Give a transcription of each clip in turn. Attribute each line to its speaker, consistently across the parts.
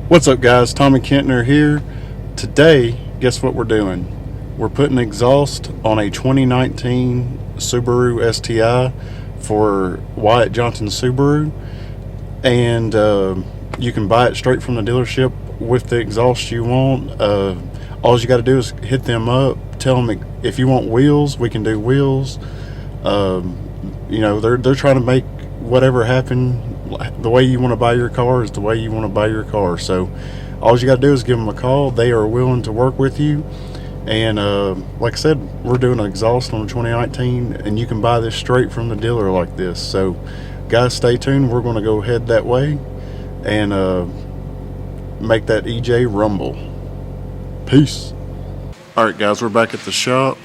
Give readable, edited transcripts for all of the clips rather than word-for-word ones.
Speaker 1: What's up guys, Tommy Kentner here. Today, guess what we're doing? We're putting exhaust on a 2019 Subaru STI for Wyatt Johnson Subaru, and you can buy it straight from the dealership with the exhaust you want. All you got to do is hit them up, tell them if you want wheels, we can do wheels. You know, they're trying to make whatever happen. The way you want to buy your car is the way you want to buy your car. So all you got to do is give them a call. They are willing to work with you. And like I said, we're doing an exhaust on a 2019, and you can buy this straight from the dealer like this. So guys, stay tuned. We're going to go head that way and make that EJ rumble. Peace. All right guys, we're back at the shop,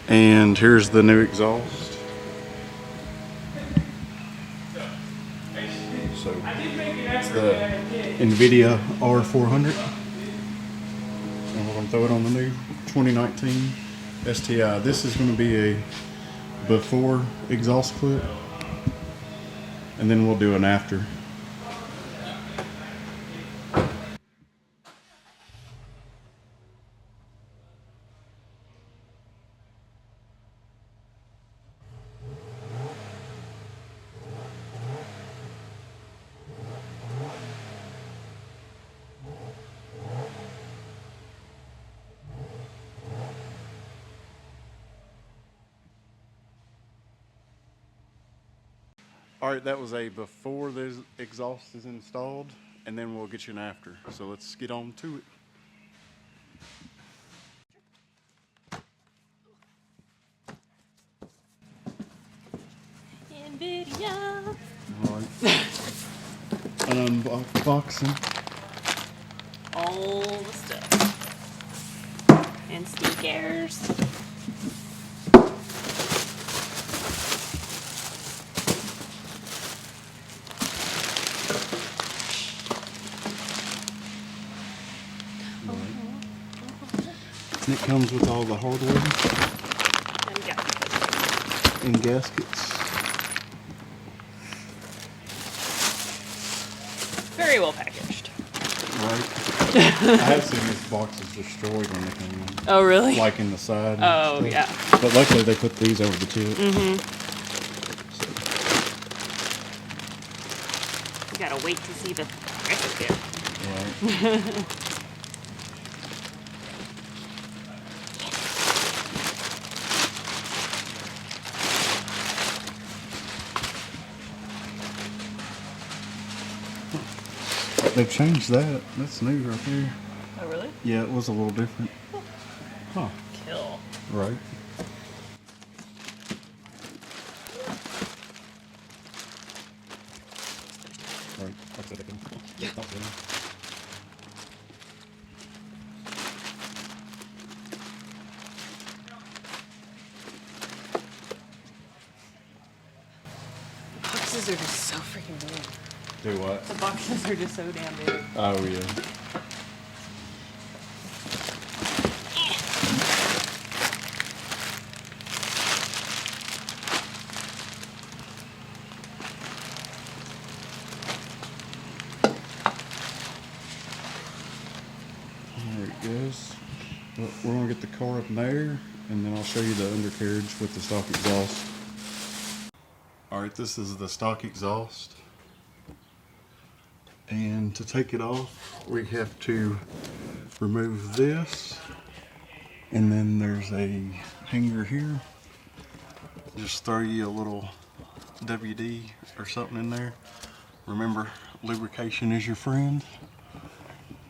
Speaker 1: and here's the new exhaust. So it's the Invidia R400, and we're going to throw it on the new 2019 STI. This is going to be a before exhaust clip, and then we'll do an after. All right, that was a before the exhaust is installed, and then we'll get you an after. So let's get on to
Speaker 2: it. Invidia.
Speaker 1: All right. An unboxing.
Speaker 2: All the stuff. And stickers.
Speaker 1: And it comes with all the hardware and gaskets.
Speaker 2: Very well packaged.
Speaker 1: Right. I have seen these boxes destroyed when they come in.
Speaker 2: Oh, really?
Speaker 1: Like in the side.
Speaker 2: Oh, yeah.
Speaker 1: But luckily they put these over the tip.
Speaker 2: Mm-hmm. You gotta wait to see the rest of it.
Speaker 1: Right. They've changed that. That's new right there.
Speaker 2: Oh, really?
Speaker 1: Yeah, it was a little different. Huh.
Speaker 2: Kill.
Speaker 1: Right. Right. That's it again. Yeah.
Speaker 2: Boxes are just so freaking big.
Speaker 1: Do what?
Speaker 2: The boxes are just so damn big.
Speaker 1: Oh, yeah. Alright guys, well, we're going to get the car up in there, and then I'll show you the undercarriage with the stock exhaust. Alright, this is the stock exhaust. And to take it off, we have to remove this, and then there's a hanger here. Just throw you a little WD or something in there. Remember, lubrication is your friend.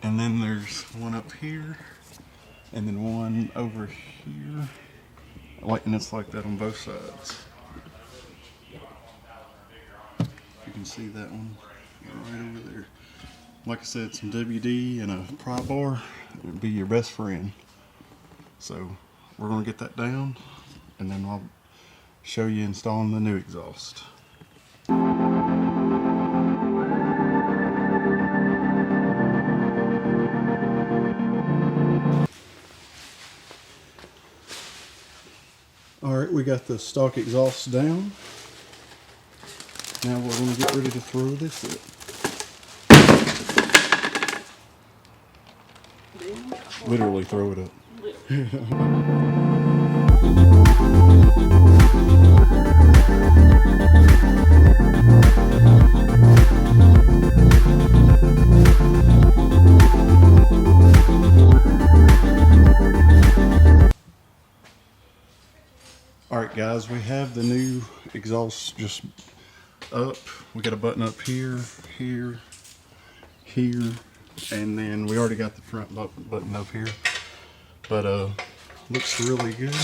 Speaker 1: And then there's one up here, and then one over here. And it's like that on both sides. You can can see that one right over there. Like I said, some WD and a pry bar would be your best friend. So we're going to get that down, and then I'll show you installing the new exhaust. Alright, we got the stock exhaust down. Now we're going to get ready to throw this up. Literally throw it up. Alright guys, we have the new exhaust just up. We got a button up here, here, here, and then we already got the front button up here. But looks really good.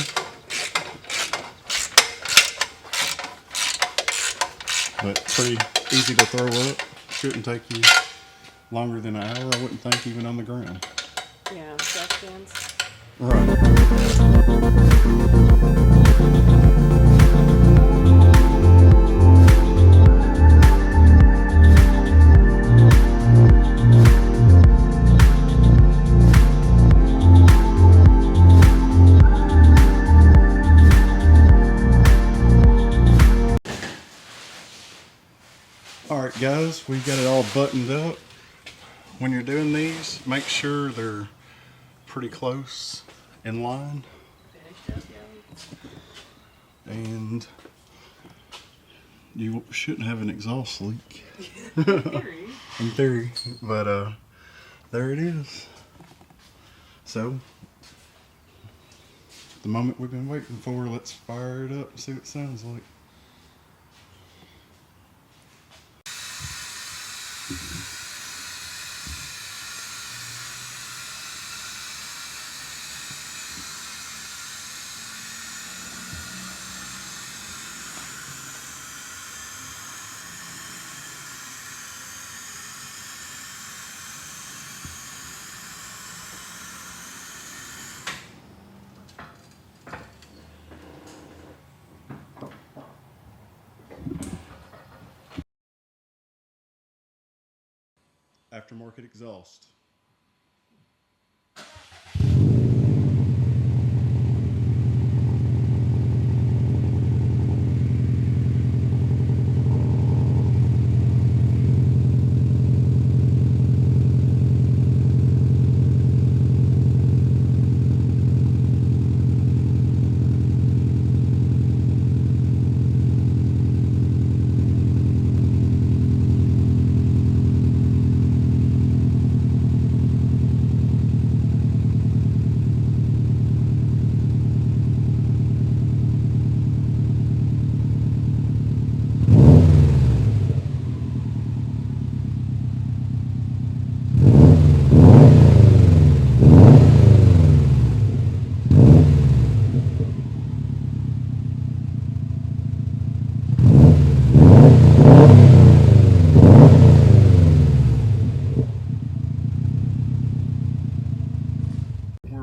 Speaker 1: But pretty easy to throw up. Shouldn't take you longer than an hour, I wouldn't think, even on the ground.
Speaker 2: Yeah, jack stands.
Speaker 1: Right. Alright guys, we got it all buttoned up. When you're doing these, make sure they're pretty close in line. And you shouldn't have an exhaust leak. In theory. But there it is. So, the moment we've been waiting for, let's fire it up and see what it sounds like. Aftermarket exhaust.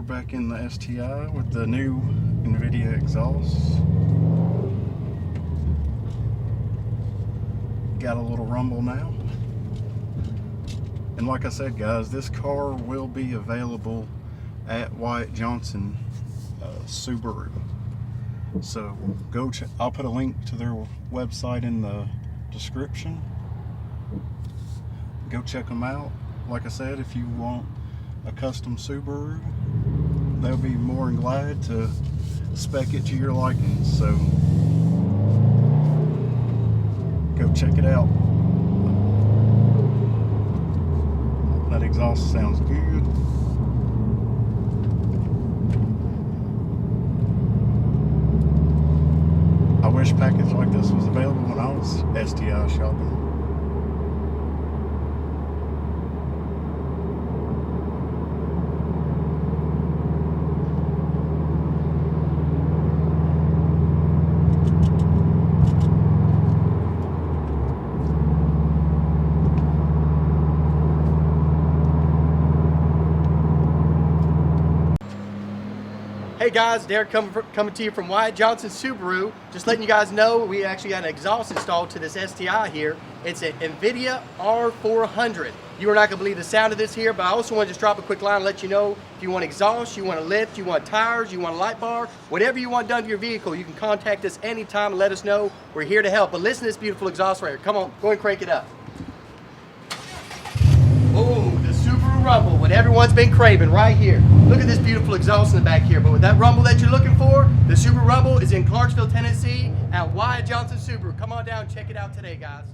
Speaker 1: Back in the STI with the new Invidia exhaust. Got a little rumble now. And like I said guys, this car will be available at Wyatt Johnson Subaru. So go check. I'll put a link to their website in the description. Go check them out. Like I said, if you want a custom Subaru, they'll be more than glad to spec it to your liking. So go check it out. That exhaust sounds good. I wish package like this was available when I was STI shopping.
Speaker 3: Hey guys, Derek coming to you from Wyatt Johnson Subaru. Just letting you guys know we actually got an exhaust installed to this STI here. It's an Invidia R400. You are not going to believe the sound of this here, but I also want to just drop a quick line and let you know if you want exhaust, you want a lift, you want tires, you want a light bar, whatever you want done to your vehicle, you can contact us anytime and let us know. We're here to help. But listen to this beautiful exhaust right here. Come on, go and crank it up. Oh, the Subaru rumble, what everyone's been craving right here. Look at this beautiful exhaust in the back here. But with that rumble that you're looking for, the Subaru rumble is in Clarksville, Tennessee at Wyatt Johnson Subaru. Come on down and check it out today, guys.